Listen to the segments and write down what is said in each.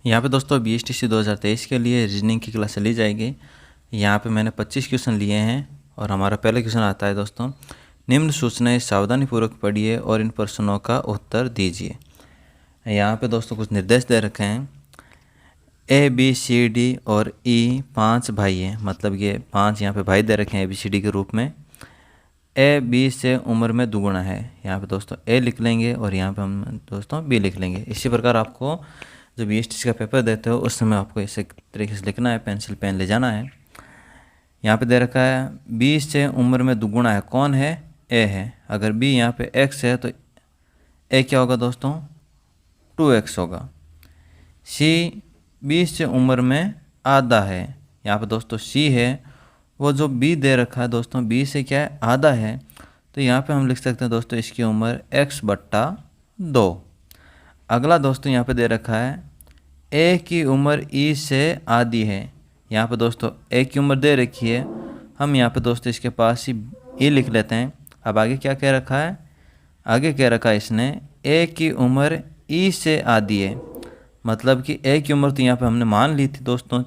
यहाँ पे दोस्तों BSTC 2023 के लिए रीजनिंग की क्लास ली जाएगी। यहाँ पे मैंने 25 क्वेश्चन लिए हैं और हमारा पहला क्वेश्चन आता है दोस्तों, निम्न सूचनाएं सावधानीपूर्वक पढ़िए और इन प्रश्नों का उत्तर दीजिए। यहाँ पे दोस्तों कुछ निर्देश दे रखे हैं। ABCD और E 5 भाई हैं, मतलब ये 5 यहाँ पे भाई दे रखे हैं ABCD के रूप में। A B से उम्र में दुगुना है, यहाँ पे दोस्तों A लिख लेंगे और यहाँ पे हम दोस्तों B लिख लेंगे। इसी प्रकार आपको जब BSTC का पेपर देते हो उस समय आपको इसी तरीके से लिखना है, पेंसिल पेन ले जाना है। यहाँ पे दे रखा है B से उम्र में दुगुना है, कौन है? A है। अगर B यहाँ पे X है तो A क्या होगा दोस्तों? 2X होगा। C B से उम्र में आधा है, यहाँ पे दोस्तों C है, वो जो B दे रखा है दोस्तों B से क्या है? आधा है, तो यहाँ पे हम लिख सकते हैं दोस्तों इसकी उम्र X/2। अगला दोस्तों यहाँ पे दे रखा है A की उम्र E से आधी है, यहाँ पे दोस्तों A की उम्र दे रखी है, हम यहाँ पे दोस्तों इसके पास ही E लिख लेते हैं। अब आगे क्या कह रखा है? आगे कह रखा है इसने A की उम्र E से आधी है, मतलब कि A की उम्र तो यहाँ पे हमने मान ली थी दोस्तों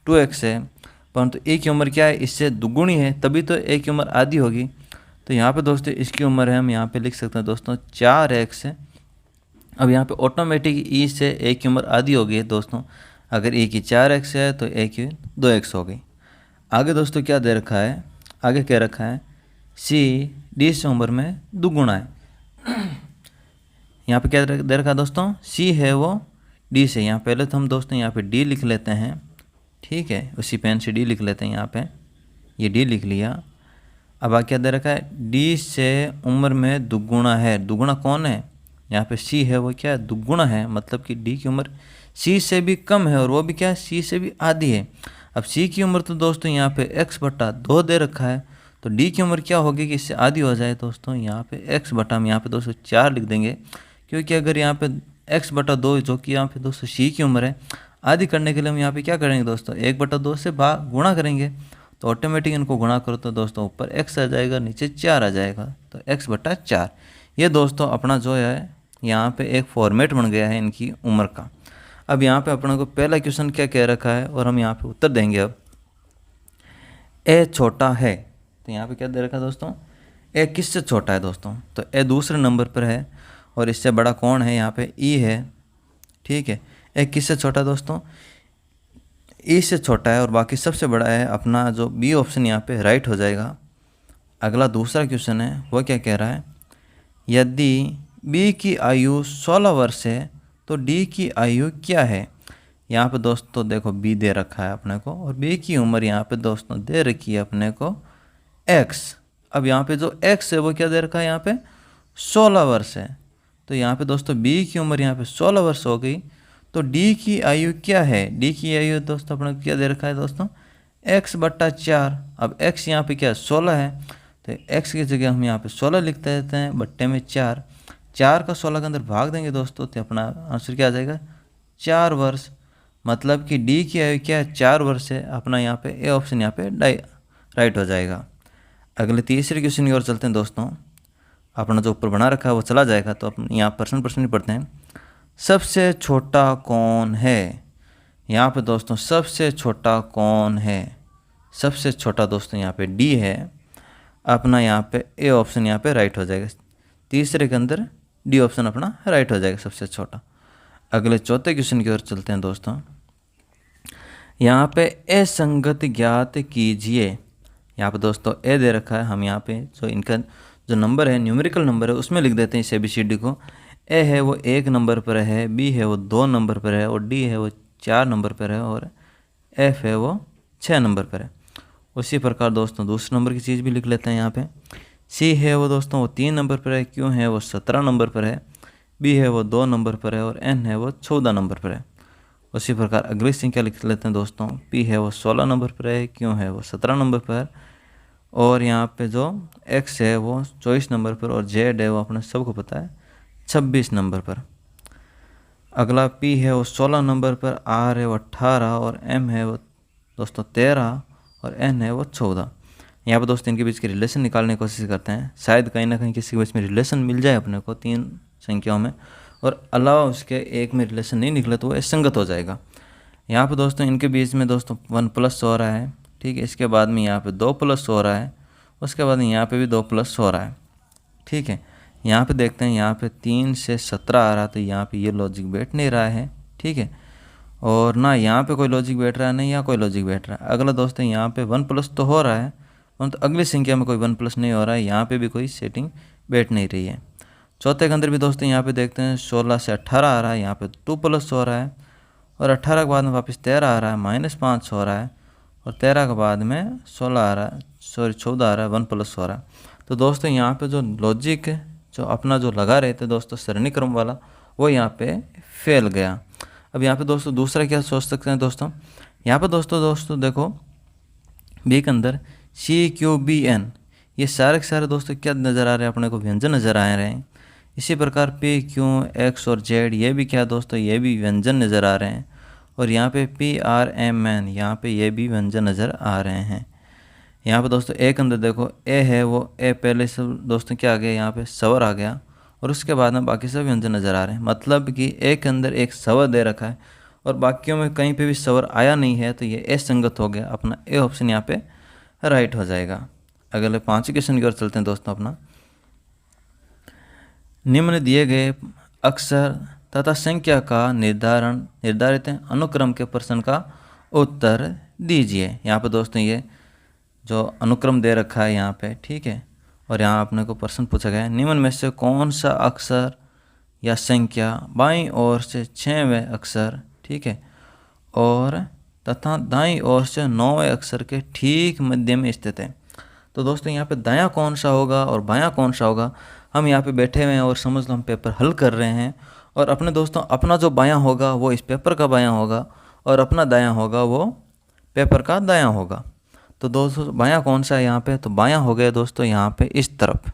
2X है, परंतु A की उम्र क्या है? इससे दुगुनी है, तभी तो A की उम्र आधी होगी। तो यहाँ पे दोस्तों इसकी उम्र है, हम यहाँ पे लिख सकते हैं दोस्तों 4X है। अब यहाँ पे ऑटोमेटिक E से A की उम्र आधी हो गई है दोस्तों। अगर E की 4X है तो A की 2X हो गई। आगे दोस्तों क्या दे रखा है? आगे क्या रखा है? C D से उम्र में दुगुना है। यहाँ पे क्या दे रखा है दोस्तों? C है वो D से, यहाँ पहले तो हम दोस्तों यहाँ पे D लिख लेते हैं, ठीक है, उसी पेन से D लिख लेते हैं। यहाँ पे ये D लिख लिया। अब आगे क्या दे रखा है? D से उम्र में दुगुना है, दुगुना कौन है? यहाँ पे C है, वो क्या है? दुगुना है, मतलब कि D की उम्र C से भी कम है और वो भी क्या है? C से भी आधी है। अब C की उम्र तो दोस्तों यहाँ पे X/2 दे रखा है, तो D की उम्र क्या होगी कि इससे आधी हो जाए दोस्तों? यहाँ पे X/ हम यहाँ पे दोस्तों 4 लिख देंगे, क्योंकि अगर यहाँ पे X/2 जो कि यहाँ पे दोस्तों C की उम्र है, आधी करने के लिए हम यहाँ पे क्या करेंगे दोस्तों? 1/2 से गुणा करेंगे, तो ऑटोमेटिक इनको गुणा करो तो दोस्तों ऊपर X आ जाएगा, नीचे 4 आ जाएगा, तो X/4। ये दोस्तों अपना जो है यहाँ पे एक फॉर्मेट बन गया है इनकी उम्र का। अब यहाँ पे अपने को पहला क्वेश्चन क्या कह रखा है और हम यहाँ पे उत्तर देंगे। अब A छोटा है, तो यहाँ पे क्या दे रखा है दोस्तों? A किससे छोटा है दोस्तों? तो A दूसरे नंबर पर है और इससे बड़ा कौन है? यहाँ पे E है, ठीक है। A किससे छोटा है दोस्तों? E से छोटा है और बाकी सबसे बड़ा है। अपना जो B ऑप्शन यहाँ पे राइट हो जाएगा। अगला दूसरा क्वेश्चन है, वो क्या कह रहा है? यदि B की आयु 16 वर्ष है तो D की आयु क्या है? यहाँ पे दोस्तों देखो B दे रखा है अपने को और B की उम्र यहाँ पे दोस्तों दे रखी है अपने को X। अब यहाँ पे जो X है वो क्या दे रखा है? यहाँ पे 16 वर्ष है, तो यहाँ पे दोस्तों B की उम्र यहाँ पे 16 वर्ष हो गई, तो D की आयु क्या है? D की आयु दोस्तों अपने को क्या दे रखा है दोस्तों? X/4। अब X यहाँ पे क्या 16 है, तो X की जगह हम यहाँ पे 16 लिख देते हैं, बट्टे में 4। 4 का 16 के अंदर भाग देंगे दोस्तों, तो अपना आंसर क्या आ जाएगा? 4 वर्ष। मतलब कि D की आयु क्या है? 4 वर्ष है। अपना यहाँ पे ए ऑप्शन यहाँ पे राइट हो जाएगा। अगले तीसरे क्वेश्चन की ओर चलते हैं दोस्तों। अपना जो ऊपर बना रखा है वो चला जाएगा, तो अपन यहाँ प्रश्न ही पढ़ते हैं। सबसे छोटा कौन है? यहाँ पे दोस्तों सबसे छोटा कौन है? सबसे छोटा दोस्तों यहाँ पे D है। अपना यहाँ पे ए ऑप्शन यहाँ पे राइट हो जाएगा। तीसरे के अंदर D ऑप्शन अपना राइट हो जाएगा, सबसे छोटा। अगले चौथे क्वेश्चन की ओर चलते हैं दोस्तों। यहाँ पे असंगत ज्ञात कीजिए। यहाँ पे दोस्तों ए दे रखा है, हम यहाँ पे जो इनका जो नंबर है न्यूमेरिकल नंबर है उसमें लिख देते हैं इस ABCD को। ए है वो 1 नंबर पर है, B है वो 2 नंबर पर है और D है वो 4 नंबर पर है और F है वो 6 नंबर पर है। उसी प्रकार दोस्तों दूसरे नंबर की चीज़ भी लिख लेते हैं। यहाँ पे C है वो दोस्तों वो 3 नंबर पर है, Q है वो 17 नंबर पर है, B है वो 2 नंबर पर है और N है वो 14 नंबर पर है। उसी प्रकार अगली संख्या लिख लेते हैं दोस्तों। P है वो 16 नंबर पर है, Q है वो 17 नंबर पर और यहाँ पे जो X है वो 24 नंबर पर और Z है वो अपने सबको पता है 26 नंबर पर। अगला P है वो 16 नंबर पर, R है वो 18 और M है वो दोस्तों 13 और N है वो 14। यहाँ पर दोस्तों इनके बीच की रिलेशन निकालने की कोशिश करते हैं, शायद कहीं ना कहीं किसी के बीच में रिलेशन मिल जाए अपने को तीन संख्याओं में, और अलावा उसके एक में रिलेशन नहीं निकले तो वो असंगत हो जाएगा। यहाँ पे दोस्तों इनके बीच में दोस्तों 1+ हो रहा है, ठीक है। इसके बाद में यहाँ पे 2+ हो रहा है, उसके बाद यहाँ पे भी 2+ हो रहा है, ठीक है। यहाँ पे देखते हैं, यहाँ पे 3 से 17 आ रहा है, तो यहाँ पे ये लॉजिक बैठ नहीं रहा है, ठीक है। और ना यहाँ पे कोई लॉजिक बैठ रहा है, नहीं यहाँ कोई लॉजिक बैठ रहा है। अगला दोस्तों यहाँ पे 1+ तो हो रहा है, परंतु अगली संख्या में कोई 1+ नहीं हो रहा है, यहाँ पे भी कोई सेटिंग बैठ नहीं रही है। चौथे के अंदर भी दोस्तों यहाँ पे देखते हैं 16 से 18 आ रहा है, यहाँ पे 2+ हो रहा है, और 18 के बाद में वापस 13 आ रहा है, -5 हो रहा है, और 13 के बाद में 16 आ रहा है, 14 आ रहा है, 1+ हो रहा है। तो दोस्तों यहाँ पे जो लॉजिक जो अपना जो लगा रहे थे दोस्तों श्रेणी क्रम वाला, वो यहाँ पे फेल गया। अब यहाँ पे दोस्तों दूसरा क्या सोच सकते हैं दोस्तों, यहाँ पे दोस्तों देखो बी के अंदर CQBN, ये सारे के सारे दोस्तों क्या नज़र आ रहे हैं, अपने को व्यंजन नज़र आ रहे हैं। इसी प्रकार PQ, X और Z, ये भी क्या दोस्तों, ये भी व्यंजन नज़र आ रहे हैं। और यहाँ पे PRMN, यहाँ पे ये भी व्यंजन नज़र आ रहे हैं। यहाँ पे दोस्तों ए के अंदर देखो ए है, वो ए पहले से दोस्तों क्या आ गया, यहाँ पे स्वर आ गया, और उसके बाद में बाकी सब व्यंजन नज़र आ रहे हैं। मतलब कि ए के अंदर एक स्वर दे रखा है और बाकियों में कहीं पे भी स्वर आया नहीं है, तो ये असंगत हो गया। अपना ए ऑप्शन यहाँ पे राइट हो जाएगा। अगले 5 क्वेश्चन की ओर चलते हैं दोस्तों अपना। निम्न दिए गए अक्षर तथा संख्या का निर्धारित अनुक्रम के प्रश्न का उत्तर दीजिए। यहाँ पे दोस्तों ये जो अनुक्रम दे रखा है यहाँ पे, ठीक है। और यहाँ अपने को प्रश्न पूछा गया है, निम्न में से कौन सा अक्षर या संख्या बाईं ओर से 6वें अक्षर, ठीक है, और तथा दाईं ओर से 9वें अक्षर के ठीक मध्य में स्थित है। तो दोस्तों यहाँ पे दायां कौन सा होगा और बायां कौन सा होगा, हम यहाँ पे बैठे हुए हैं और समझ लो हम पेपर हल कर रहे हैं। और अपने दोस्तों अपना जो बायां होगा वो इस पेपर का बायां होगा, और अपना दायां होगा वो पेपर का दायां होगा। तो दोस्तों बायां कौन सा है यहाँ पे, तो बायां हो गया दोस्तों यहाँ पे इस तरफ।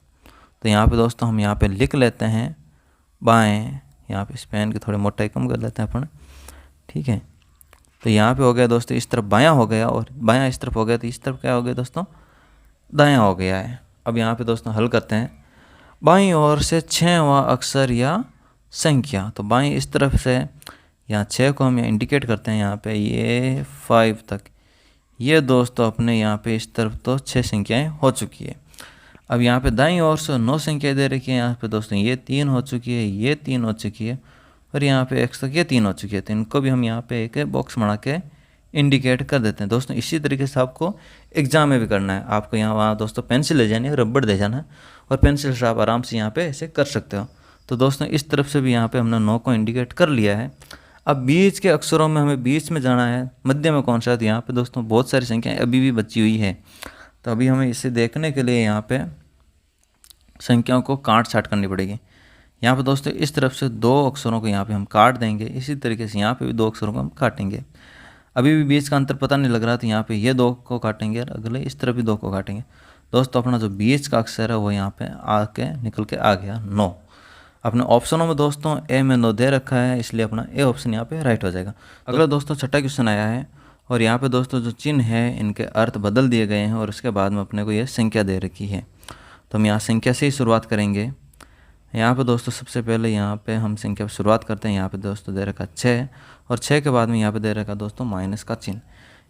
तो यहाँ पे दोस्तों हम यहाँ पे लिख लेते हैं बाएं, यहाँ पे इस पेन की थोड़ी मोटाई कम कर लेते हैं अपन, ठीक है। तो यहाँ पे हो गया दोस्तों इस तरफ बायां हो गया, और बायां इस तरफ हो गया, तो इस तरफ क्या हो गया दोस्तों, दायां हो गया है। अब यहाँ पे दोस्तों हल करते हैं, बाईं ओर से 6वां अक्षर या संख्या। तो बाईं इस तरफ से यहाँ 6 को हम इंडिकेट करते हैं यहाँ पे, ये 5 तक, ये दोस्तों अपने यहाँ पे इस तरफ तो 6 संख्याएं हो चुकी है। अब यहाँ पे दाईं ओर से 9 संख्याएं दे रखी है, यहाँ पे दोस्तों ये 3 हो चुकी है, ये 3 हो चुकी है, और यहाँ पे x तक ये 3 हो चुकी है। तो इनको भी हम यहाँ पे एक बॉक्स बना के इंडिकेट कर देते हैं दोस्तों। इसी तरीके से आपको एग्जाम में भी करना है। आपको यहाँ वहाँ दोस्तों पेंसिल ले जानी है, रबड़ दे जाना है, और पेंसिल से आप आराम से यहाँ पे ऐसे कर सकते हो। तो दोस्तों इस तरफ से भी यहाँ पे हमने 9 को इंडिकेट कर लिया है। अब बीच के अक्षरों में हमें बीच में जाना है, मध्य में कौन सा है, तो यहाँ पे दोस्तों बहुत सारी संख्याएं अभी भी बची हुई है। तो अभी हमें इसे देखने के लिए यहाँ पे संख्याओं को काट छाट करनी पड़ेगी। यहाँ पे दोस्तों इस तरफ से 2 अक्षरों को यहाँ पे हम काट देंगे, इसी तरीके से यहाँ पे भी 2 अक्षरों को हम काटेंगे। अभी भी बीच का अंतर पता नहीं लग रहा, तो यहाँ पे ये 2 को काटेंगे और अगले इस तरफ भी 2 को काटेंगे। दोस्तों अपना जो बीच का अक्षर है वो यहाँ पे आके निकल के आ गया 9। अपने ऑप्शनों में दोस्तों ए में 9 दे रखा है, इसलिए अपना ए ऑप्शन यहाँ पे राइट हो जाएगा। अगला दोस्तों छठा क्वेश्चन आया है, और यहाँ पे दोस्तों जो चिन्ह है इनके अर्थ बदल दिए गए हैं, और उसके बाद में अपने को ये संख्या दे रखी है। तो हम यहाँ संख्या से ही शुरुआत करेंगे। यहाँ पे दोस्तों सबसे पहले यहाँ पे हम संख्या पर शुरुआत करते हैं। यहाँ पे दोस्तों दे रखा 6, और 6 के बाद में यहाँ पे दे रखा दोस्तों माइनस का चिन्ह।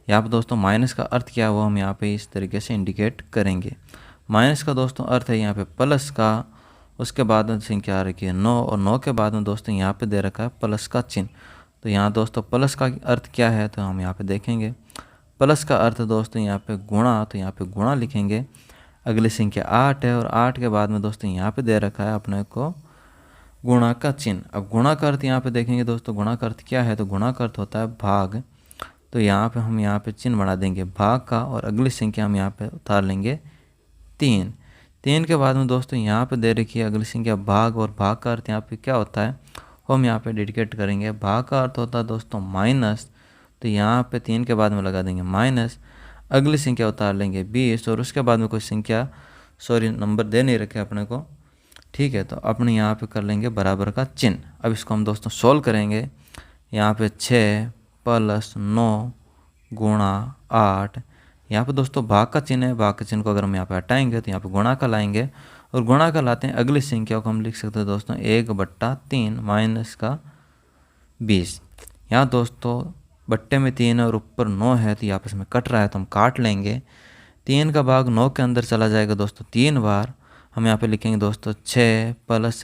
यहाँ पे दोस्तों माइनस का अर्थ क्या हुआ, हम यहाँ पे इस तरीके से इंडिकेट करेंगे। माइनस का दोस्तों अर्थ है यहाँ पे प्लस का, उसके बाद में संख्या आ रखी है 9, और 9 के बाद में दोस्तों यहाँ पे दे रखा है प्लस का चिन्ह। तो यहाँ दोस्तों प्लस का अर्थ क्या है, तो हम यहाँ पे देखेंगे। प्लस का अर्थ दोस्तों यहाँ पे गुणा, तो यहाँ पे गुणा लिखेंगे। अगली संख्या 8 है, और 8 के बाद में दोस्तों यहाँ पे दे रखा है अपने को गुणा का चिन्ह। अब गुणा का अर्थ यहाँ पे देखेंगे दोस्तों, गुणा का अर्थ क्या है, तो गुणा का अर्थ होता है भाग। तो यहाँ पे हम यहाँ पे चिन्ह बना देंगे भाग का, और अगली संख्या हम यहाँ पे उतार लेंगे 3। 3 के बाद में दोस्तों यहाँ पे दे रखी है अगली संख्या भाग, और भाग का अर्थ यहाँ पे क्या होता है वो हम यहाँ पे डेडिकेट करेंगे। भाग का अर्थ होता है दोस्तों माइनस, तो यहाँ पे 3 के बाद में लगा देंगे माइनस। अगली संख्या उतार लेंगे 20, और उसके बाद में कोई संख्या नंबर दे नहीं रखे अपने को, ठीक है। तो अपने यहाँ पे कर लेंगे बराबर का चिन्ह। अब इसको हम दोस्तों सोल्व करेंगे। यहाँ पे 6 + 9 गुणा 8, यहाँ पे दोस्तों भाग का चिन्ह है। भाग के चिन्ह को अगर हम यहाँ पे हटाएंगे तो यहाँ पे गुणा का लाएंगे, और गुणा का लाते हैं अगली संख्या को हम लिख सकते हैं दोस्तों 1/3 माइनस का 20। यहाँ दोस्तों बट्टे में 3 और ऊपर 9 है तो ये आपस में कट रहा है तो हम काट लेंगे। 3 का भाग 9 के अंदर चला जाएगा दोस्तों 3 बार। हम यहाँ पे लिखेंगे दोस्तों 6 प्लस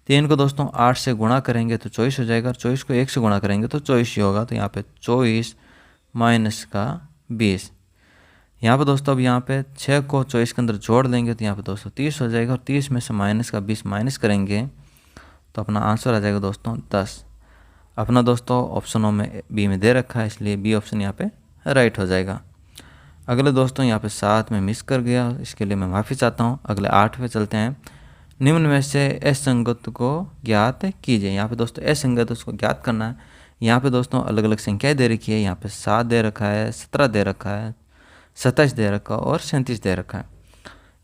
3 को दोस्तों 8 से गुणा करेंगे तो 24 हो जाएगा, और 24 को 1 से गुणा करेंगे तो 24 ही होगा। तो यहाँ पे 24 माइनस का 20। यहाँ पे दोस्तों अब यहाँ पे 6 को 24 के अंदर जोड़ देंगे तो यहाँ पे दोस्तों 30 हो जाएगा, और 30 में से माइनस का 20 माइनस करेंगे तो अपना आंसर आ जाएगा दोस्तों 10। अपना दोस्तों ऑप्शनों में बी में दे रखा है, इसलिए बी ऑप्शन यहाँ पे राइट हो जाएगा। अगले दोस्तों यहाँ पे 7 में मिस कर गया, इसके लिए मैं माफ़ी चाहता हूँ। अगले 8 पे चलते हैं। निम्न में से असंगत को ज्ञात कीजिए। यहाँ पे दोस्तों असंगत उसको ज्ञात करना है। यहाँ पे दोस्तों अलग अलग संख्याएं दे रखी है। यहाँ पे 7 दे रखा है, 17 दे रखा है, 27 दे रखा है और 37 दे रखा है।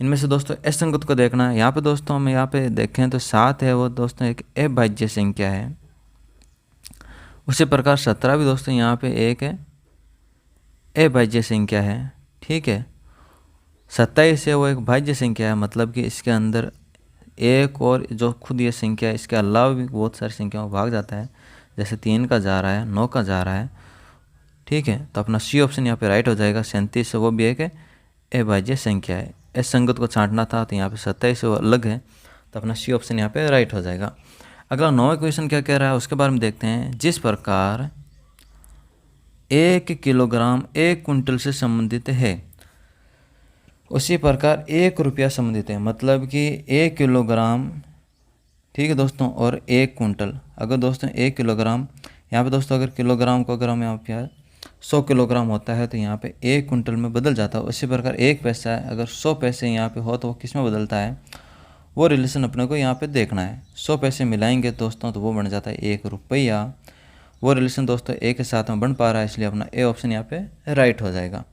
इनमें से दोस्तों असंगत को देखना है। यहाँ पे दोस्तों हम यहाँ पे देखें तो 7 है वो दोस्तों एक अभाज्य संख्या है। उसी प्रकार 17 भी दोस्तों यहाँ पे एक अभाज्य संख्या है। ठीक है, 27 है वो एक भाज्य संख्या है, मतलब कि इसके अंदर एक और जो खुद ये संख्या है इसके अलावा भी बहुत सारी संख्याओं भाग जाता है, जैसे 3 का जा रहा है, 9 का जा रहा है। ठीक है, तो अपना सी ऑप्शन यहाँ पे राइट हो जाएगा। 37 है वो भी एक अभाज्य संख्या है। इस संगत को छांटना था तो यहाँ पे 27 वो अलग है, तो अपना सी ऑप्शन यहाँ पे राइट हो जाएगा। अगला 9वां क्वेश्चन क्या कह रहा है उसके बारे में देखते हैं। जिस प्रकार 1 किलोग्राम 1 कुंटल से संबंधित है, उसी प्रकार 1 रुपया संबंधित है, मतलब कि 1 किलोग्राम, ठीक है दोस्तों, और 1 कुंटल। अगर दोस्तों 1 किलोग्राम, यहाँ पे दोस्तों अगर किलोग्राम को अगर हम यहाँ पे 100 किलोग्राम होता है तो यहाँ पे 1 कुंटल में बदल जाता है। उसी प्रकार 1 पैसा है, अगर 100 पैसे यहाँ पे हो तो वो किस में बदलता है, वो रिलेशन अपने को यहाँ पे देखना है। 100 पैसे मिलाएंगे दोस्तों तो वो बन जाता है 1 रुपया। वो रिलेशन दोस्तों ए के साथ में बन पा रहा है, इसलिए अपना ए ऑप्शन यहाँ पे राइट हो जाएगा।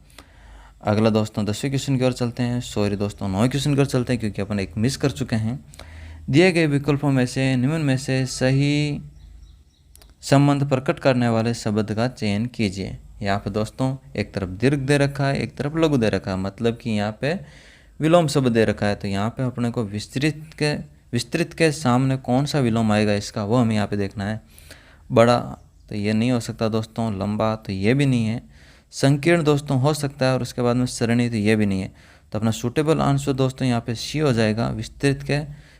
अगला दोस्तों 10वें क्वेश्चन की ओर चलते हैं। सॉरी दोस्तों 9वें क्वेश्चन की ओर चलते हैं, क्योंकि अपन एक मिस कर चुके हैं। दिए गए विकल्पों में से निम्न में से सही संबंध प्रकट करने वाले शब्द का चयन कीजिए। यहाँ पे दोस्तों एक तरफ दीर्घ दे रखा है, एक तरफ लघु दे रखा है, मतलब कि यहाँ पे विलोम शब्द दे रखा है। तो यहाँ पे अपने को विस्तृत के सामने कौन सा विलोम आएगा इसका, वो हमें यहाँ पे देखना है। बड़ा तो ये नहीं हो सकता दोस्तों, लंबा तो ये भी नहीं है, संकीर्ण दोस्तों हो सकता है, और उसके बाद में सरणी तो ये भी नहीं है। तो अपना सूटेबल आंसर दोस्तों यहाँ पे सी हो जाएगा। विस्तृत के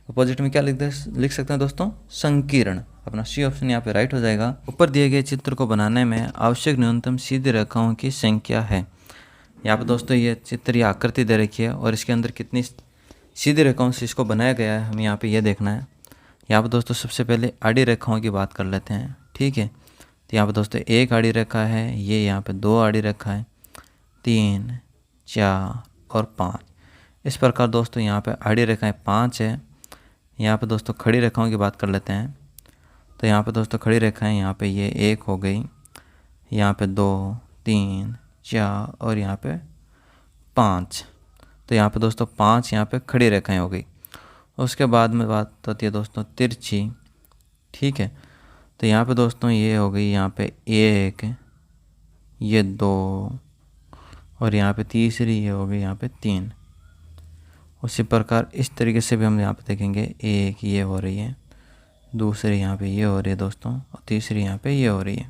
अपोजिट में क्या लिख सकते हैं दोस्तों, संकीर्ण। अपना सी ऑप्शन यहाँ पे राइट हो जाएगा। ऊपर दिए गए चित्र को बनाने में आवश्यक न्यूनतम सीधी रेखाओं की संख्या है। यहाँ पे दोस्तों ये चित्र या आकृति दे रखी है, और इसके अंदर कितनी सीधी रेखाओं से इसको बनाया गया है हमें यहाँ पे ये देखना है। यहाँ पे दोस्तों सबसे पहले आड़ी रेखाओं की बात कर लेते हैं। ठीक है, तो यहाँ पे दोस्तों 1 आड़ी रेखा है, ये यहाँ पे 2 आड़ी रेखा है, 3, 4 और 5। इस प्रकार दोस्तों यहाँ पे आड़ी रेखाएं 5 है। यहाँ पे दोस्तों खड़ी रेखाओं की बात कर लेते हैं। तो यहाँ पे दोस्तों खड़ी रेखाएं यहाँ पे ये 1 हो गई, यहाँ पे 2, 3, 4 और यहाँ पे 5। तो यहाँ पे दोस्तों 5 यहाँ पे खड़ी रेखाएं हो गई। उसके बाद में बात होती है दोस्तों तिरछी। ठीक है, तो यहाँ पे दोस्तों ये हो गई यहाँ पे 1, ये 2 और यहाँ पे तीसरी ये हो गई यहाँ पे 3। उसी प्रकार इस तरीके से भी हम यहाँ पे देखेंगे, 1 ये हो रही है, दूसरी यहाँ पे ये हो रही है दोस्तों, और तीसरी यहाँ पे ये हो रही है,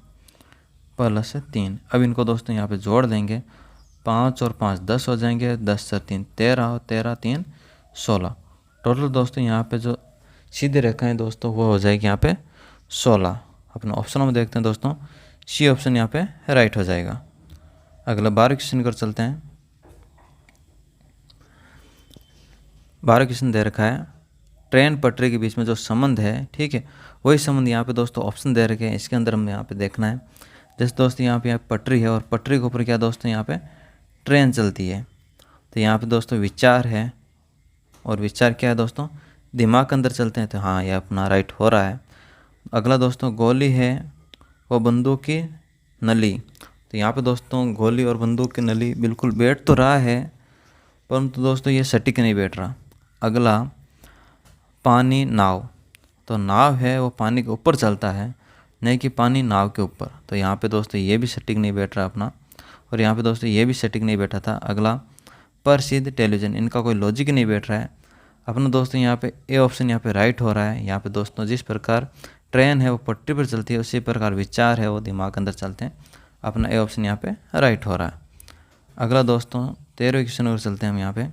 प्लस 3। अब इनको दोस्तों यहाँ पे जोड़ देंगे, 5 और 5 10 हो जाएंगे, 10 से 3 13 और 13 3 16। टोटल दोस्तों यहाँ पे जो सीधी रेखा है दोस्तों वो हो जाएगी यहाँ पे 16। अपने ऑप्शनों में देखते हैं दोस्तों, सी ऑप्शन यहाँ पे राइट हो जाएगा। अगला 12 क्वेश्चन कर चलते हैं। 12 क्वेश्चन दे रखा है, ट्रेन पटरी के बीच में जो संबंध है, ठीक है, वही संबंध यहाँ पे दोस्तों ऑप्शन दे रखे हैं, इसके अंदर हमें यहाँ पे देखना है। जैसे दोस्तों यहाँ पे पटरी है, और पटरी के ऊपर क्या दोस्तों यहाँ पे ट्रेन चलती है। तो यहाँ पे दोस्तों विचार है, और विचार क्या है दोस्तों, दिमाग के अंदर चलते हैं। तो हाँ, ये अपना राइट हो रहा है। अगला दोस्तों गोली है वो बंदूक की नली। तो यहाँ पे दोस्तों गोली और बंदूक की नली बिल्कुल बैठ तो रहा है, परंतु दोस्तों ये सटीक नहीं बैठ रहा। अगला पानी नाव, तो नाव है वो पानी के ऊपर चलता है, नहीं कि पानी नाव के ऊपर। तो यहाँ पे दोस्तों ये भी सटीक नहीं बैठ रहा अपना, और यहाँ पे दोस्तों ये भी सटीक नहीं बैठा था। अगला प्रसिद्ध टेलीविज़न, इनका कोई लॉजिक नहीं बैठ रहा है। अपना दोस्तों यहाँ पे ए ऑप्शन यहाँ पे राइट हो रहा है। यहाँ पे दोस्तों जिस प्रकार ट्रेन है वो पटरी पर चलती है, उसी प्रकार विचार है वो दिमाग के अंदर चलते हैं। अपना ए ऑप्शन यहाँ पे राइट हो रहा है। अगला दोस्तों 13वें क्वेश्चन पर चलते हैं हम यहाँ पे।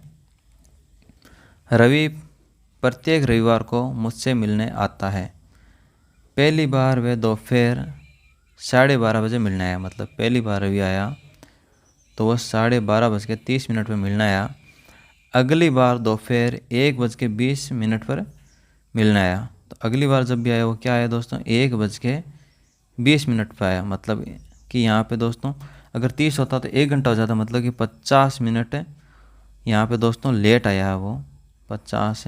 रवि प्रत्येक रविवार को मुझसे मिलने आता है। पहली बार वह दोपहर 12:30 बजे मिलने आया। मतलब पहली बार रवि आया तो वह 12:30 पर मिलने आया। अगली बार दोपहर 1:20 पर मिलने आया। तो अगली बार जब भी आया वो क्या आया दोस्तों, 1:20 पर आया। मतलब कि यहाँ पे दोस्तों अगर 30 होता तो 1 घंटा हो जाता, मतलब कि 50 मिनट यहाँ पे दोस्तों लेट आया है वो, 50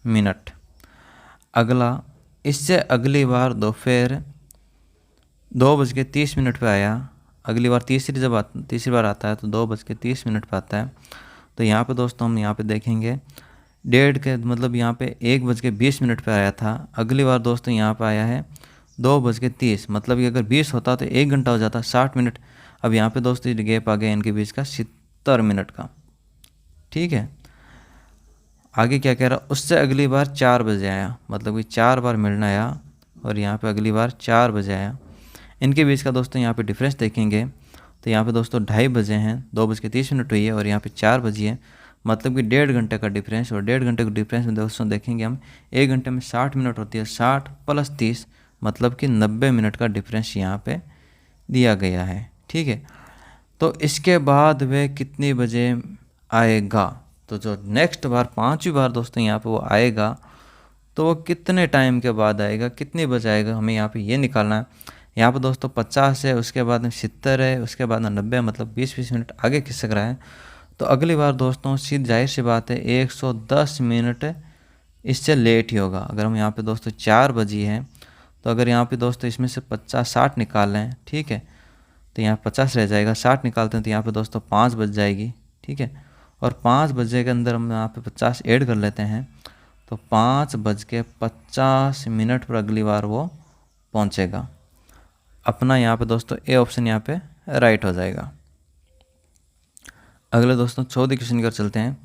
मिनट। अगला इससे अगली बार दोपहर 2:30 पर आया। अगली बार तीसरी बार आता है तो 2:30 पर आता है। तो यहाँ पे दोस्तों हम यहाँ पे देखेंगे डेढ़ के मतलब यहाँ पे 1:20 पर आया था। अगली बार दोस्तों यहाँ पे आया है 2:30, मतलब कि अगर 20 होता तो 1 घंटा हो जाता, 60 मिनट। अब यहाँ पे दोस्तों गैप आ गया इनके बीच का 70 मिनट का। ठीक है, आगे क्या कह रहा, उससे अगली बार 4 बजे आया। मतलब कि 4 बार मिलना आया और यहाँ पे अगली बार 4 बजे आया। इनके बीच का दोस्तों यहाँ पे डिफरेंस देखेंगे तो यहाँ पे दोस्तों 2:30 बजे हैं, 2:30 हुई है और यहाँ पे 4 बजी है। मतलब कि 1.5 घंटे का डिफरेंस। और 1.5 घंटे के डिफरेंस में दोस्तों देखेंगे हम 1 घंटे में 60 मिनट होती है, 60 + 30 मतलब कि 90 मिनट का डिफरेंस यहाँ पे दिया गया है। ठीक है, तो इसके बाद वह कितने बजे आएगा, तो जो नेक्स्ट बार 5वीं बार दोस्तों यहाँ पे वो आएगा तो वो कितने टाइम के बाद आएगा, कितने बजे आएगा, हमें यहाँ पे ये निकालना है। यहाँ पे दोस्तों 50 है, उसके बाद में 70 है, उसके बाद में 90, मतलब 20-20 मिनट आगे खिसक रहा है। तो अगली बार दोस्तों सीधी जाहिर सी बात है 110 मिनट इससे लेट ही होगा। अगर हम यहाँ पे दोस्तों 4 बजी है तो अगर यहाँ पे दोस्तों इसमें से 50-60 निकाल लें, ठीक है, तो यहाँ 50 रह जाएगा, 60 निकालते हैं तो यहाँ पे दोस्तों 5 बज जाएगी। ठीक है, और 5 बजे के अंदर हम यहाँ पे 50 ऐड कर लेते हैं तो 5:50 पर अगली बार वो पहुँचेगा। अपना यहाँ पे दोस्तों ए ऑप्शन यहाँ पे राइट हो जाएगा। अगले दोस्तों 14 क्वेश्चन की चलते हैं।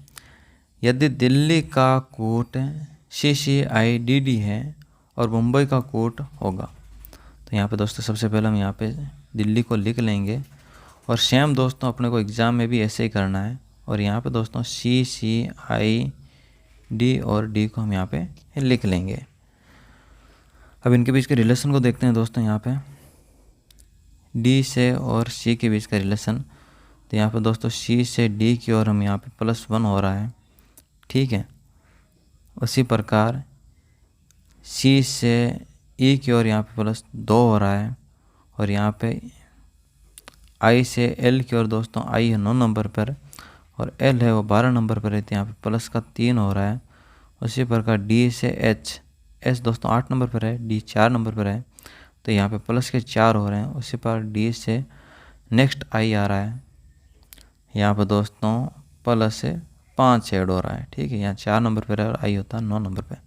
यदि दिल्ली का कोड CCIDD है और मुंबई का कोड होगा, तो यहाँ पे दोस्तों सबसे पहले हम यहाँ पे दिल्ली को लिख लेंगे और सेम दोस्तों अपने को एग्ज़ाम में भी ऐसे ही करना है। और यहाँ पे दोस्तों CCID और D को हम यहाँ पे लिख लेंगे। अब इनके बीच के रिलेशन को देखते हैं दोस्तों। यहाँ पे D से और C के बीच का रिलेशन, तो यहाँ पे दोस्तों C से D की ओर हम यहाँ पे +1 हो रहा है। ठीक है, उसी प्रकार C से E की ओर यहाँ पे +2 हो रहा है। और यहाँ पे I से L की ओर दोस्तों I है 9 नंबर पर और L है वो 12 नंबर पर है, तो यहाँ पे +3 हो रहा है। उसी प्रकार D से H दोस्तों 8 नंबर पर है, D 4 नंबर पर है, तो यहाँ पे +4 हो रहे हैं। उसी पर D से नेक्स्ट I आ रहा है, यहाँ पे दोस्तों +5 ऐड हो रहा है। ठीक है, यहाँ 4 नंबर पर है और I होता है 9 नंबर पर।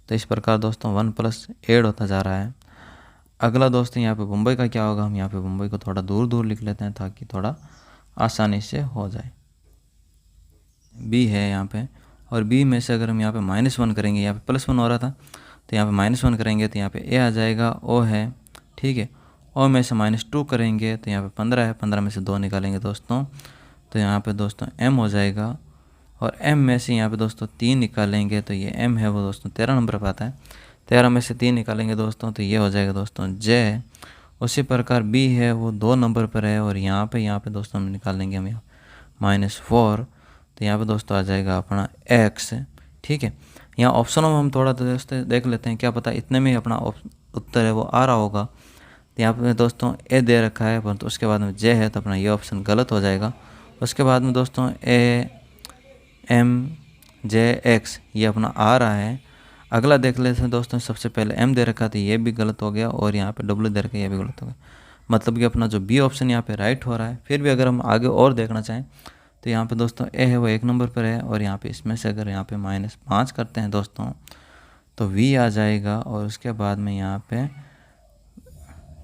तो इस प्रकार दोस्तों 1+ ऐड होता जा रहा है। अगला दोस्तों यहाँ पे मुंबई का क्या होगा, हम यहाँ पे मुंबई को थोड़ा दूर दूर लिख लेते हैं ताकि थोड़ा आसानी से हो जाए। B है यहाँ पे, और B में से अगर हम यहाँ पे -1 करेंगे, यहाँ पे +1 हो रहा था तो यहाँ पे -1 करेंगे तो यहाँ पे A आ जाएगा, O है। ठीक है, O में से -2 करेंगे तो यहाँ पे 15 है, 15 में से 2 निकालेंगे दोस्तों तो यहाँ पे दोस्तों M हो जाएगा। और M में से यहाँ पे दोस्तों 3 निकालेंगे तो ये M है वो दोस्तों 13 नंबर पर आता है। 13 में से 3 निकालेंगे दोस्तों तो ये हो जाएगा दोस्तों J। उसी प्रकार B है वो 2 नंबर पर है और यहाँ पे दोस्तों हम निकालेंगे हम यहाँ -4, तो यहाँ पे दोस्तों आ जाएगा अपना X। ठीक है, यहाँ ऑप्शन में हम थोड़ा दोस्तों देख लेते हैं, क्या पता इतने में ही अपना उत्तर है वो आ रहा होगा। तो यहाँ पे दोस्तों A दे रखा है परंतु उसके बाद में J है, तो अपना ये ऑप्शन गलत हो जाएगा। उसके बाद में दोस्तों AMJX ये अपना आ रहा है। अगला देख लेते हैं दोस्तों, सबसे पहले M दे रखा था ये भी गलत हो गया और यहाँ पे W दे रखा ये भी गलत हो गया। मतलब कि अपना जो B ऑप्शन यहाँ पे राइट हो रहा है। फिर भी अगर हम आगे और देखना चाहें तो यहाँ पे दोस्तों A है वो 1 नंबर पर है और यहाँ पे इसमें से अगर यहाँ पे -5 करते हैं दोस्तों तो V आ जाएगा। और उसके बाद में यहाँ पे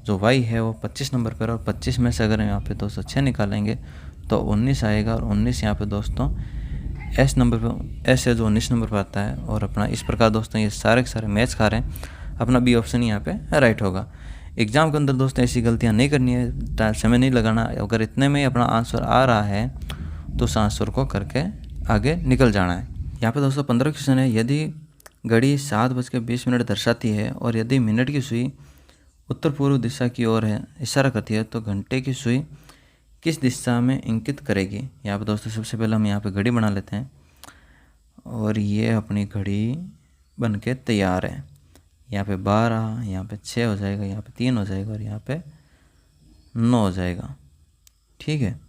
जो Y है वो 25 नंबर पर, और 25 में से अगर यहाँ पे दोस्तों 6 निकालेंगे तो 19 आएगा। और 19 यहाँ पे दोस्तों एस नंबर पर, एस है जो 19 नंबर पर आता है। और अपना इस प्रकार दोस्तों ये सारे के सारे मैच खा रहे हैं। अपना बी ऑप्शन यहाँ पे राइट होगा। एग्ज़ाम के अंदर दोस्तों ऐसी गलतियाँ नहीं करनी है, समय नहीं लगाना। अगर इतने में अपना आंसर आ रहा है तो उस आंसर को करके आगे निकल जाना है। यहाँ पे दोस्तों 15 क्वेश्चन है। यदि घड़ी 7:20 दर्शाती है और यदि मिनट की सुई उत्तर पूर्व दिशा की ओर है इशारा करती है तो घंटे की सुई किस दिशा में इंगित करेगी। यहाँ पे दोस्तों सबसे पहले हम यहाँ पे घड़ी बना लेते हैं और ये अपनी घड़ी बन के तैयार है। यहाँ पे 12, यहाँ पे 6 हो जाएगा, यहाँ पे 3 हो जाएगा और यहाँ पे 9 हो जाएगा। ठीक है,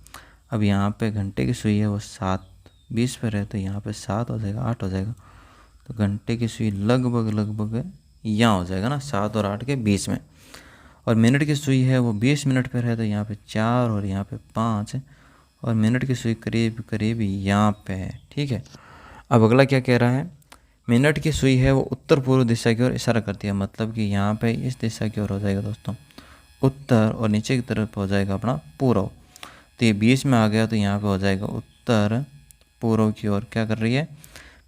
अब यहाँ पे घंटे की सुई है वो 7:20 पर है तो यहाँ पे 7 हो जाएगा, 8 हो जाएगा। तो घंटे की सुई लगभग यहाँ हो जाएगा ना, 7 और 8 के बीच में। और मिनट की सुई है वो 20 मिनट पर है तो यहाँ पे 4 और यहाँ पे 5 और मिनट की सुई करीब यहाँ पे है। ठीक है, अब अगला क्या कह रहा है, मिनट की सुई है वो उत्तर पूर्व दिशा की ओर इशारा करती है, मतलब कि यहाँ पे इस दिशा की ओर हो जाएगा दोस्तों उत्तर और नीचे की तरफ हो जाएगा अपना पूर्व। तो ये 20 में आ गया तो यहाँ पे हो जाएगा उत्तर पूर्व की ओर क्या कर रही है,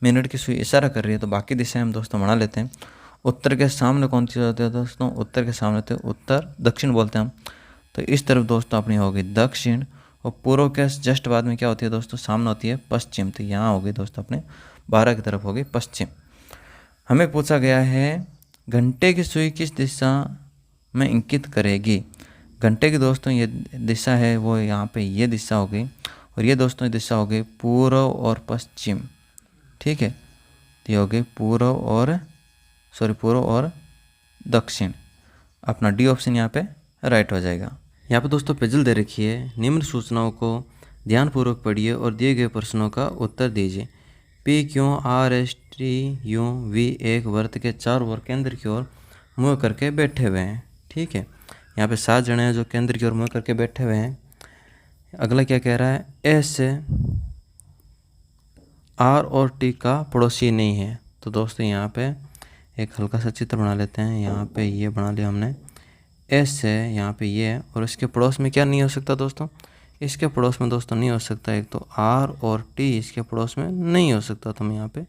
मिनट की सुई इशारा कर रही है। तो बाकी दिशाएं हम दोस्तों बना लेते हैं। उत्तर के सामने कौन सी होती है दोस्तों, उत्तर के सामने तो उत्तर दक्षिण बोलते हैं हम। तो इस तरफ दोस्तों अपनी होगी दक्षिण और पूर्व के जस्ट बाद में क्या होती है दोस्तों, सामने होती है पश्चिम। तो यहाँ होगी दोस्तों अपने 12 की तरफ होगी पश्चिम। हमें पूछा गया है घंटे की सुई किस दिशा में इंगित करेगी। घंटे की दोस्तों ये दिशा है वो यहाँ पे ये दिशा हो गई और ये दोस्तों दिशा हो गई पूर्व और पश्चिम। ठीक है, ये हो गई पूर्व और दक्षिण। अपना डी ऑप्शन यहाँ पे राइट हो जाएगा। यहाँ पे दोस्तों पजल दे रखी है, निम्न सूचनाओं को ध्यानपूर्वक पढ़िए और दिए गए प्रश्नों का उत्तर दीजिए। P Q R S T U V एक वर्त के 4 ओर केंद्र की ओर मुँह करके बैठे हुए हैं। ठीक है, यहाँ पे 7 जने हैं जो केंद्र की ओर मुँह करके बैठे हुए हैं। अगला क्या कह रहा है, एस आर और टी का पड़ोसी नहीं है। तो दोस्तों यहाँ पे एक हल्का सा चित्र बना लेते हैं। यहाँ पे ये बना लिया हमने, एस है यहाँ पे ये है और इसके पड़ोस में क्या नहीं हो सकता दोस्तों, इसके पड़ोस में दोस्तों नहीं हो सकता। एक तो आर और टी इसके पड़ोस में नहीं हो सकता तो हम यहाँ पे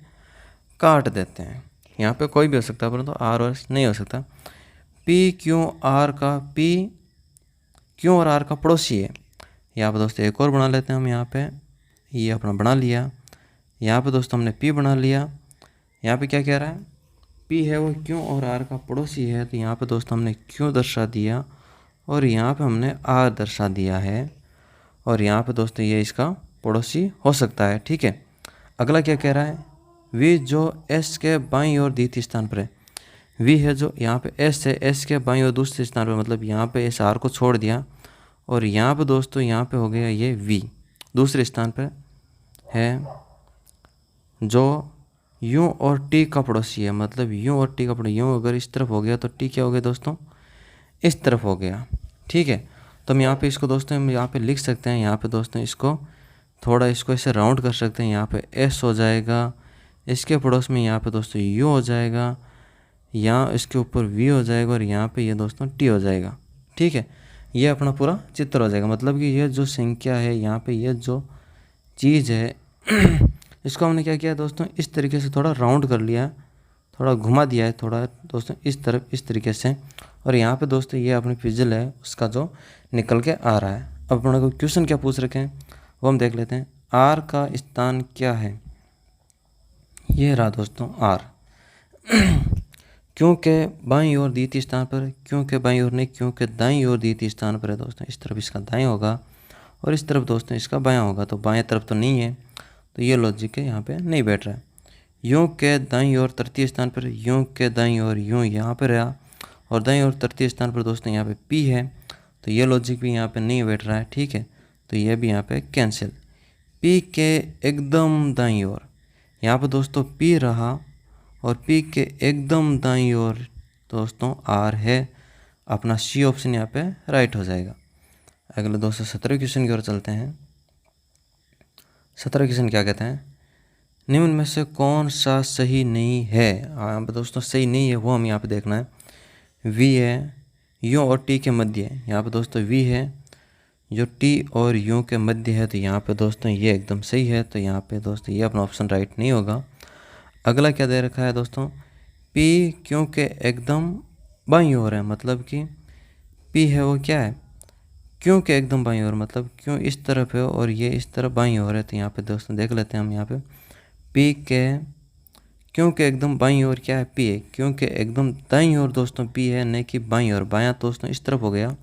काट देते हैं। यहाँ पे कोई भी हो सकता है परंतु आर और एस नहीं हो सकता। पी क्यू और आर का पड़ोसी है। यहाँ पे दोस्तों एक और बना लेते हैं हम। यहाँ पे ये अपना बना लिया, यहाँ पे दोस्तों हमने पी बना लिया। यहाँ पे क्या कह रहा है, पी है वो क्यू और आर का पड़ोसी है तो यहाँ पे दोस्तों हमने क्यू दर्शा दिया और यहाँ पे हमने आर दर्शा दिया है और यहाँ पे दोस्तों ये इसका पड़ोसी हो सकता है। ठीक है, अगला क्या कह रहा है, वी जो एस के बाईं ओर द्वितीय स्थान पर है। वी है जो यहाँ पे एस है, एस के बाईं ओर दूसरे स्थान पर, मतलब यहाँ पे इस आर को छोड़ दिया और यहाँ पे दोस्तों यहाँ पे हो गया ये वी दूसरे स्थान पर है जो यूँ और टी का पड़ोसी है। मतलब यूँ और टी का पड़ोसी, यूँ अगर इस तरफ हो गया तो टी क्या हो गया दोस्तों, इस तरफ हो गया। ठीक है, तो हम यहाँ पे इसको दोस्तों हम यहाँ पे लिख सकते हैं। यहाँ पे दोस्तों इसको थोड़ा इसको ऐसे राउंड कर सकते हैं। यहाँ पे एस हो जाएगा, इसके पड़ोस में यहाँ पे दोस्तों यू हो जाएगा, यहाँ इसके ऊपर वी हो जाएगा और यहाँ पे ये दोस्तों टी हो जाएगा। ठीक है, ये अपना पूरा चित्र हो जाएगा। मतलब कि ये जो संख्या है यहाँ पे ये जो चीज़ है इसको हमने क्या किया दोस्तों, इस तरीके से थोड़ा राउंड कर लिया, थोड़ा घुमा दिया है थोड़ा दोस्तों इस तरफ इस तरीके से। और यहाँ पे दोस्तों ये अपनी फिजल है उसका जो निकल के आ रहा है। अब अपने को क्वेश्चन क्या पूछ रखे हैं वो हम देख लेते हैं। आर का स्थान क्या है, ये रहा दोस्तों आर। क्यों के बाईं ओर द्वितीय स्थान पर, क्यों के बाईं ओर नहीं, क्यों के दाईं ओर द्वितीय स्थान पर है दोस्तों। इस तरफ इसका दाएं होगा और इस तरफ दोस्तों इसका बायां होगा, तो बाएं तरफ तो नहीं है तो ये लॉजिक है यहाँ पे नहीं बैठ रहा है। यूँ के दाईं ओर तृतीय स्थान पर, यूँ के दाईं ओर यूँ यहाँ पर रहा और दाईं ओर तृतीय स्थान पर दोस्तों यहाँ पे पी है तो ये लॉजिक भी यहाँ पे नहीं बैठ रहा है। ठीक है, तो ये भी यहाँ पे कैंसिल। पी के एकदम दाईं ओर, यहाँ पे दोस्तों पी रहा और पी के एकदम दाईं ओर दोस्तों आर है। अपना सी ऑप्शन यहाँ पे राइट हो जाएगा। अगले दोस्तों 17 क्वेश्चन की ओर चलते हैं। 17 क्वेश्चन क्या कहते हैं, निम्न में से कौन सा सही नहीं है। यहाँ पे दोस्तों सही नहीं है वो हम यहाँ पे देखना है। वी है यू और टी के मध्य, यहाँ पे दोस्तों वी है जो टी और यू के मध्य है, तो यहाँ पे दोस्तों ये एकदम सही है। तो यहाँ पे दोस्तों ये अपना ऑप्शन राइट नहीं होगा। अगला क्या दे रखा है दोस्तों, पी क्यू के एकदम बाईं ओर है, मतलब कि पी है वो क्या है, क्यों के एकदम बाईं ओर, मतलब क्यों इस तरफ है और ये इस तरफ बाईं ओर है। तो यहाँ पे दोस्तों देख लेते हैं हम, यहाँ पे पी के क्यों के एकदम बाईं ओर क्या है, पी है। क्यों के एकदम दाईं ओर दोस्तों पी है, नहीं कि बाईं ओर। बायां दोस्तों इस तरफ हो गया,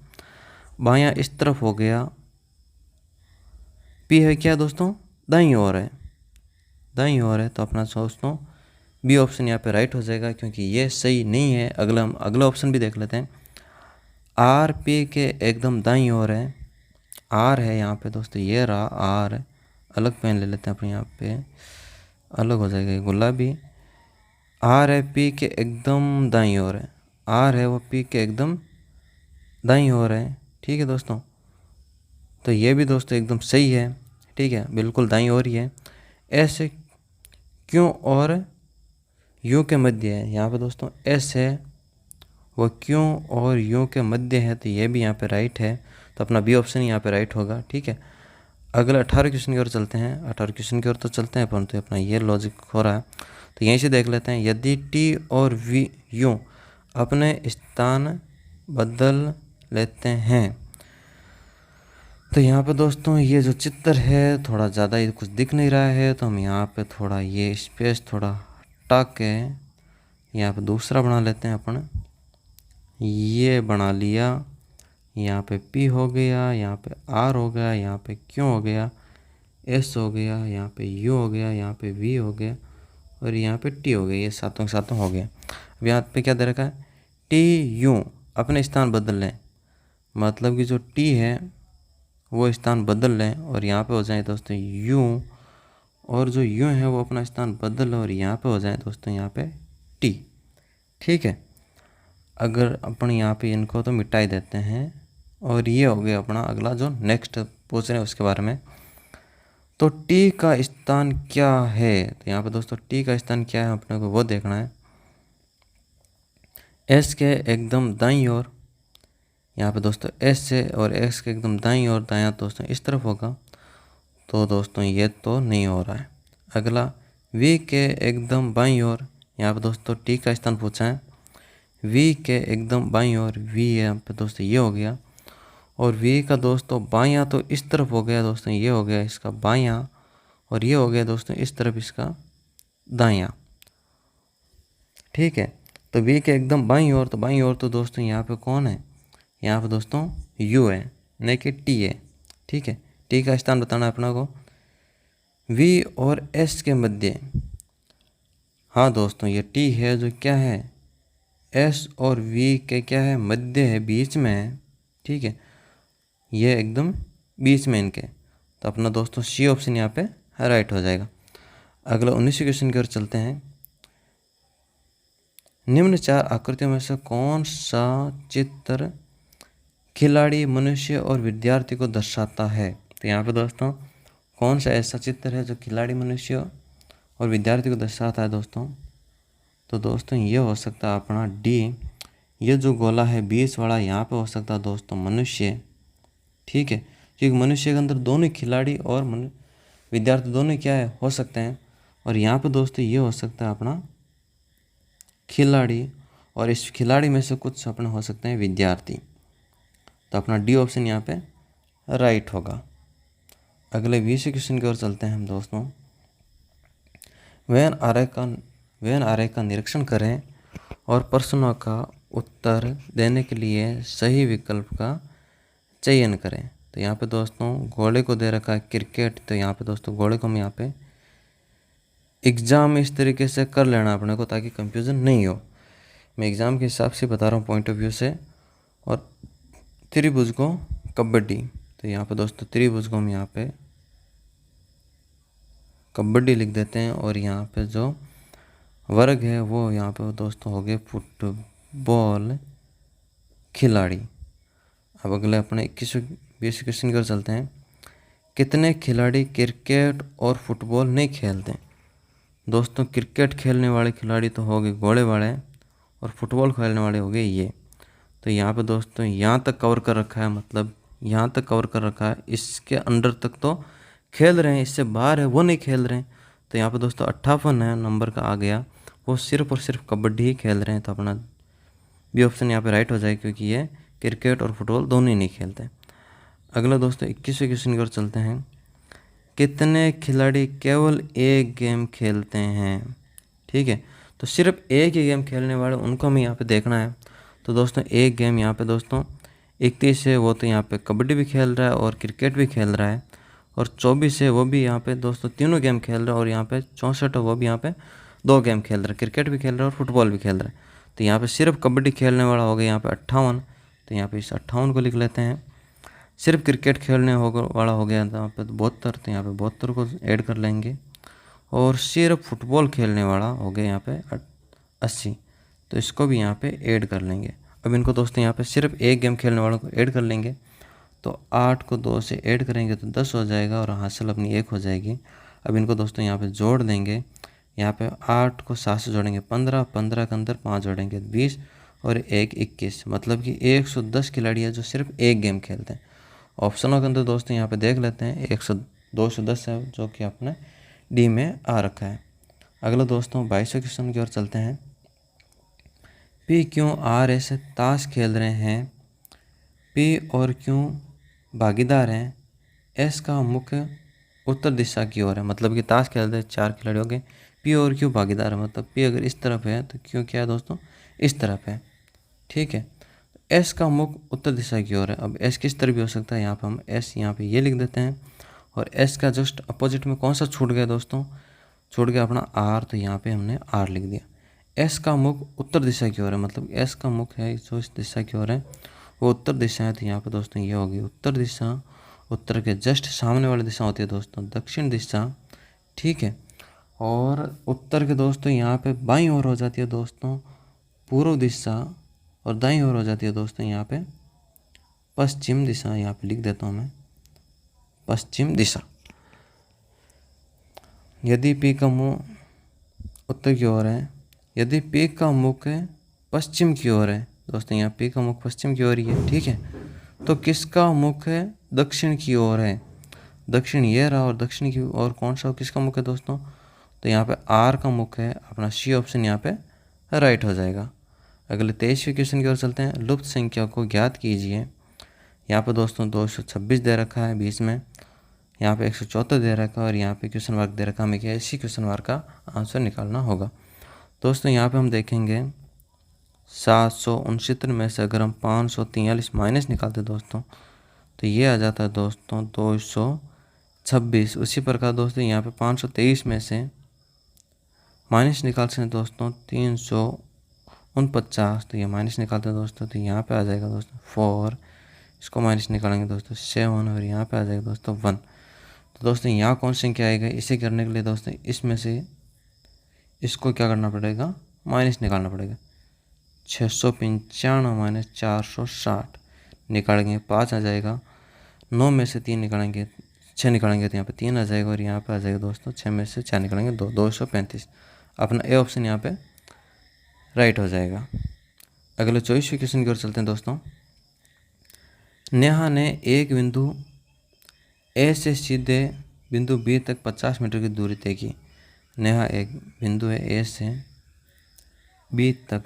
बायां इस तरफ हो गया, पी है क्या दोस्तों, दाईं ओर है, दाईं ओर है। तो अपना दोस्तों बी ऑप्शन यहाँ पे राइट हो जाएगा, क्योंकि ये सही नहीं है। अगला ऑप्शन भी देख लेते हैं। आर पी के एकदम दाईं ओर है, आर है यहाँ पे दोस्तों, ये रहा आर। अलग पेन ले लेते हैं अपने, यहाँ पे अलग हो जाएगा गुलाबी। आर है पी के एकदम दाईं ओर है, आर है वो पी के एकदम दाईं ओर है। ठीक है दोस्तों, तो ये भी दोस्तों एकदम सही है। ठीक है, बिल्कुल दाईं ओर ही है। ऐसे क्यों और यू के मध्य है, यहाँ पे दोस्तों एस है वो क्यों और यू के मध्य है, तो ये भी यहाँ पे राइट है। तो अपना बी ऑप्शन यहाँ पे राइट होगा। ठीक है, अगला 18 क्वेश्चन की ओर चलते हैं। 18 क्वेश्चन की ओर तो चलते हैं, परंतु अपना ये लॉजिक हो रहा है, तो यहीं से देख लेते हैं। यदि टी और वी यू अपने स्थान बदल लेते हैं, तो यहाँ पे दोस्तों ये जो चित्र है थोड़ा ज़्यादा ही कुछ दिख नहीं रहा है, तो हम यहाँ पे थोड़ा ये स्पेस थोड़ा हटा के यहाँ पे दूसरा बना लेते हैं अपन। ये बना लिया, यहाँ पे P हो गया, यहाँ पे R हो गया, यहाँ पे Q हो गया, S हो गया, यहाँ पे U हो गया, यहाँ पे V हो गया और यहाँ पे T हो गया। ये सातों के सातों हो गया। अब यहाँ पे क्या दे रखा है, T U अपने स्थान बदल लें, मतलब कि जो T है वो स्थान बदल लें और यहाँ पे हो जाए दोस्तों U, और जो U है वो अपना स्थान बदल और यहाँ पे हो जाए दोस्तों यहाँ पे T। ठीक है, अगर अपन यहाँ पे इनको तो मिटा ही देते हैं और ये हो गया अपना अगला जो नेक्स्ट पूछ रहे हैं उसके बारे में। तो टी का स्थान क्या है, तो यहाँ पे दोस्तों टी का स्थान क्या है अपने को वो देखना है। एस के एकदम दाईं ओर, यहाँ पे दोस्तों एस से और एक्स के एकदम दाईं ओर, दायां दोस्तों इस तरफ होगा, तो दोस्तों ये तो नहीं हो रहा है। अगला वी के एकदम बाईं ओर, यहाँ पे दोस्तों टी का स्थान पूछा है, वी के एकदम बाईं ओर, वी यहाँ पे दोस्तों ये हो गया, और वी का दोस्तों बायां तो इस तरफ हो गया दोस्तों, ये हो गया इसका बायां, और ये हो गया दोस्तों इस तरफ इसका दायां। ठीक है, तो वी के एकदम बाईं ओर, तो बाईं ओर तो दोस्तों यहाँ पे कौन है, यहाँ पे दोस्तों यू है, नहीं कि टी है। ठीक है, टी का स्थान बताना है अपना को, वी और एस के मध्य। हाँ दोस्तों, ये टी है जो क्या है, एस और वी के क्या है, मध्य है, बीच में है। ठीक है, ये एकदम बीच में इनके, तो अपना दोस्तों सी ऑप्शन यहाँ पे राइट हो जाएगा। अगला 19 क्वेश्चन की ओर चलते हैं। निम्न चार आकृतियों में से कौन सा चित्र खिलाड़ी, मनुष्य और विद्यार्थी को दर्शाता है, तो यहाँ पे दोस्तों कौन सा ऐसा चित्र है जो खिलाड़ी, मनुष्य और विद्यार्थी को दर्शाता है दोस्तों, तो दोस्तों ये हो सकता है अपना डी, ये जो गोला है बीच वाला, यहाँ पे हो सकता है दोस्तों मनुष्य। ठीक है, क्योंकि मनुष्य के अंदर दोनों खिलाड़ी और विद्यार्थी दोनों क्या है हो सकते हैं, और यहाँ पे दोस्तों ये हो सकता है अपना खिलाड़ी, और इस खिलाड़ी में से कुछ अपने हो सकते हैं विद्यार्थी, तो अपना डी ऑप्शन यहाँ पे राइट होगा। अगले 20 क्वेश्चन की ओर चलते हैं हम दोस्तों। वेन आरेख का निरीक्षण करें और प्रश्नों का उत्तर देने के लिए सही विकल्प का चयन करें। तो यहाँ पे दोस्तों घोड़े को दे रखा है क्रिकेट, तो यहाँ पे दोस्तों घोड़े को हम यहाँ पे एग्ज़ाम इस तरीके से कर लेना अपने को ताकि कंफ्यूजन नहीं हो। मैं एग्ज़ाम के हिसाब से बता रहा हूँ पॉइंट ऑफ व्यू से। और त्रिभुज को कबड्डी, तो यहाँ पे दोस्तों त्रिभुज को हम यहाँ पे कबड्डी लिख देते हैं, और यहाँ पे जो वर्ग है वो यहाँ पे दोस्तों हो गए फुटबॉल खिलाड़ी। अब अगले अपने 21 क्वेश्चन की ओर चलते हैं। कितने खिलाड़ी क्रिकेट और फुटबॉल नहीं खेलते, दोस्तों क्रिकेट खेलने वाले खिलाड़ी तो हो गए घोड़े वाले, और फुटबॉल खेलने वाले हो गए ये। तो यहाँ पे दोस्तों यहाँ तक कवर कर रखा है, मतलब यहाँ तक कवर कर रखा है, इसके अंदर तक तो खेल रहे हैं, इससे बाहर है वो नहीं खेल रहे हैं। तो यहाँ पे दोस्तों 58 नंबर का आ गया, वो सिर्फ और सिर्फ कबड्डी ही खेल रहे हैं। तो अपना बी ऑप्शन यहाँ पे राइट हो जाएगा, क्योंकि ये क्रिकेट और फुटबॉल दोनों ही नहीं खेलते। अगला दोस्तों 21वें क्वेश्चन की ओर चलते हैं। कितने खिलाड़ी केवल एक गेम खेलते हैं? ठीक है, तो सिर्फ एक ही गेम खेलने वाले उनको हमें यहाँ पे देखना है। तो दोस्तों एक गेम यहाँ पे दोस्तों 31 है, वो तो यहाँ पे कबड्डी भी खेल रहा है और क्रिकेट भी खेल रहा है। और 24 है, वो भी यहाँ पे दोस्तों तीनों गेम खेल रहा है। और यहाँ पे 64 है, वो भी यहाँ पे 2 गेम खेल रहा है, क्रिकेट भी खेल रहा है और फुटबॉल भी खेल रहा है। तो यहाँ पे सिर्फ कबड्डी खेलने वाला हो गया यहाँ पे 58। तो यहाँ पे इस 58 को लिख लेते हैं। सिर्फ क्रिकेट खेलने वाला हो गया यहाँ पे 72, तो यहाँ पे 72 को ऐड कर लेंगे। और सिर्फ फुटबॉल खेलने वाला हो गया यहाँ पे 80, तो इसको भी यहाँ पे ऐड कर लेंगे। अब इनको दोस्तों यहाँ पे सिर्फ एक गेम खेलने वालों को ऐड कर लेंगे। तो 8 को 2 से ऐड करेंगे तो 10 हो जाएगा और हासिल अपनी 1 हो जाएगी। अब इनको दोस्तों यहाँ पे जोड़ देंगे। यहाँ पे 8 को 7 से जोड़ेंगे 15, 15 के अंदर 5 जोड़ेंगे 20 और 1 21, मतलब कि 110 खिलाड़ी है जो सिर्फ एक गेम खेलते हैं। ऑप्शनों के अंदर दोस्तों यहाँ पे देख लेते हैं 210 है, जो कि अपने डी में आ रखा है। अगला दोस्तों 22वें क्वेश्चन की ओर चलते हैं। पी क्यों आर एस ताश खेल रहे हैं? पी और क्यों भागीदार हैं? एस का मुख्य उत्तर दिशा की ओर है, मतलब कि ताश खेल रहे 4 खिलाड़ी हो गए। पी और क्यों भागीदार है, मतलब पी अगर इस तरफ है तो क्यों क्या है दोस्तों इस तरफ है। ठीक है, एस का मुख उत्तर दिशा की ओर है। अब एस किस तरफ भी हो सकता है, यहाँ पे हम एस यहाँ पे ये लिख देते हैं। और एस का जस्ट अपोजिट में कौन सा छूट गया दोस्तों? छूट गया अपना आर, तो यहाँ पे हमने आर लिख दिया। एस का मुख उत्तर दिशा की ओर है, मतलब एस का मुख है जो इस दिशा की ओर है वो उत्तर दिशा है। तो यहाँ पे दोस्तों ये होगी उत्तर दिशा। उत्तर के जस्ट सामने वाली दिशा होती है दोस्तों दक्षिण दिशा। ठीक है, और उत्तर के दोस्तों यहाँ पे बाईं ओर हो जाती है दोस्तों पूर्व दिशा, और दाईं ओर हो जाती है दोस्तों यहाँ पे पश्चिम दिशा। यहाँ पे लिख देता हूँ मैं पश्चिम दिशा। यदि पी का मुँह उत्तर की ओर है, यदि पी का मुख पश्चिम की ओर है दोस्तों, यहाँ पी का मुख पश्चिम की ओर ही है। ठीक है, तो किसका मुख है दक्षिण की ओर है? दक्षिण ये रहा, और दक्षिण की ओर कौन सा किसका मुख है दोस्तों? तो यहाँ पे आर का मुख है, अपना सी ऑप्शन यहाँ पे राइट हो जाएगा। अगले 23वें क्वेश्चन की ओर चलते हैं। लुप्त संख्या को ज्ञात कीजिए। यहाँ पे दोस्तों 226 दे रखा है बीच में, यहाँ पे 174 दे रखा है और यहाँ पे क्वेश्चन मार्क दे रखा है। हमें क्या इसी क्वेश्चन मार्क का आंसर निकालना होगा। दोस्तों यहाँ पे हम देखेंगे 769 में से अगर हम 543 माइनस निकालते दोस्तों तो ये आ जाता है दोस्तों 226। उसी प्रकार दोस्तों यहाँ पे 523 में से माइनस निकाल सकते हैं दोस्तों 349, तो ये माइनस निकालते हैं दोस्तों तो यहाँ पे आ जाएगा दोस्तों 4। इसको माइनस निकालेंगे दोस्तों 7 और यहाँ पे आ जाएगा दोस्तों 1। तो दोस्तों यहाँ कौन सी संख्या आएगा? इसे करने के लिए दोस्तों इसमें से इसको क्या करना पड़ेगा? माइनस निकालना पड़ेगा। 695 माइनस 460 निकालेंगे 5 आ जाएगा। 9 में से 3 निकालेंगे 6 निकालेंगे तो यहाँ पे 3 आ जाएगा और यहाँ पे आ जाएगा दोस्तों 6 में से 4 निकालेंगे 2, 235। अपना ए ऑप्शन यहाँ पे राइट हो जाएगा। अगले 24वें क्वेश्चन की ओर चलते हैं दोस्तों। नेहा ने एक बिंदु ए से सीधे बिंदु बी तक 50 मीटर की दूरी तय की। नेहा एक बिंदु है ए से बी तक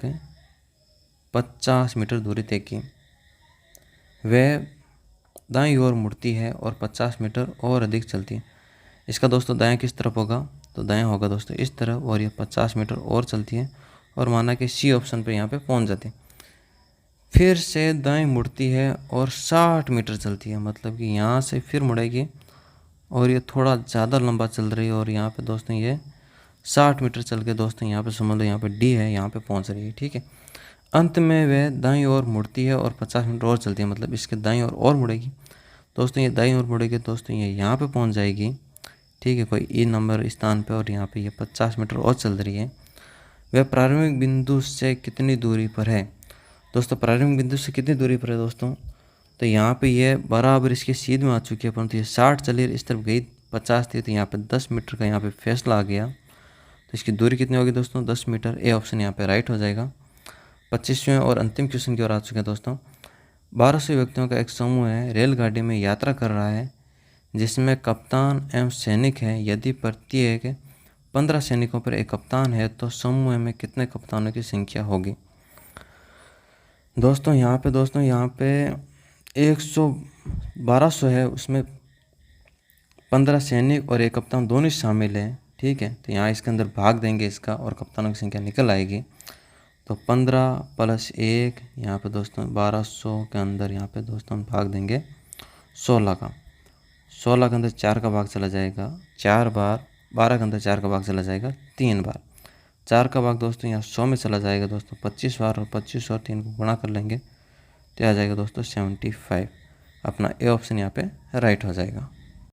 50 मीटर दूरी तय की। वह दाईं ओर मुड़ती है और 50 मीटर और अधिक चलती है। इसका दोस्तों दायां किस तरफ होगा? तो दायां होगा दोस्तों इस तरफ, और ये 50 मीटर और चलती है और माना कि सी ऑप्शन पे यहाँ पे पहुँच जाती है। फिर से दाएं मुड़ती है और 60 मीटर चलती है, मतलब कि यहाँ से फिर मुड़ेगी और ये थोड़ा ज़्यादा लंबा चल रही है और यहाँ पे दोस्तों ये 60 मीटर चल के दोस्तों यहाँ पे समझ लो यहाँ पे डी है, यहाँ पे पहुँच रही है। ठीक है, अंत में वह दाईं ओर मुड़ती है और 50 मीटर और चलती है, मतलब इसके दाईं ओर और मुड़ेगी दोस्तों। ये दाईं ओर मुड़ेगी दोस्तों, ये यहाँ पे पहुँच जाएगी। ठीक है, कोई ई नंबर स्थान पे, और यहाँ पे ये 50 मीटर और चल रही है। वह प्रारंभिक बिंदु से कितनी दूरी पर है? दोस्तों प्रारंभिक बिंदु से कितनी दूरी पर है दोस्तों? तो यहाँ पे ये बराबर इसके सीध में आ चुकी है, परंतु ये 60 चली इस तरफ गई 50 थी, तो यहाँ पे 10 मीटर का यहाँ पे फैसला आ गया। तो इसकी दूरी कितनी होगी दोस्तों? 10 मीटर। ए ऑप्शन यहाँ पे राइट हो जाएगा। 25वें और अंतिम क्वेश्चन की ओर आ चुके हैं दोस्तों। 1200 व्यक्तियों का एक समूह है, रेलगाड़ी में यात्रा कर रहा है जिसमें कप्तान एवं सैनिक हैं। यदि प्रत्येक 15 सैनिकों पर एक कप्तान है तो समूह में कितने कप्तानों की संख्या होगी। दोस्तों यहाँ पे 1200 है, उसमें 15 सैनिक और एक कप्तान दोनों शामिल हैं। ठीक है, तो यहाँ इसके अंदर भाग देंगे इसका और कप्तानों की संख्या निकल आएगी। तो 15 + 1 यहाँ पे दोस्तों 1200 के अंदर यहाँ पे दोस्तों हम भाग देंगे 16 का। 16 के अंदर 4 का भाग चला जाएगा 4 बार, 12 के अंदर 4 का भाग चला जाएगा 3 बार, 4 का भाग दोस्तों यहाँ 100 में चला जाएगा दोस्तों 25 बार, और 25 और 3 को गुणा कर लेंगे तो आ जाएगा दोस्तों 75। अपना ए ऑप्शन यहाँ पे राइट हो जाएगा।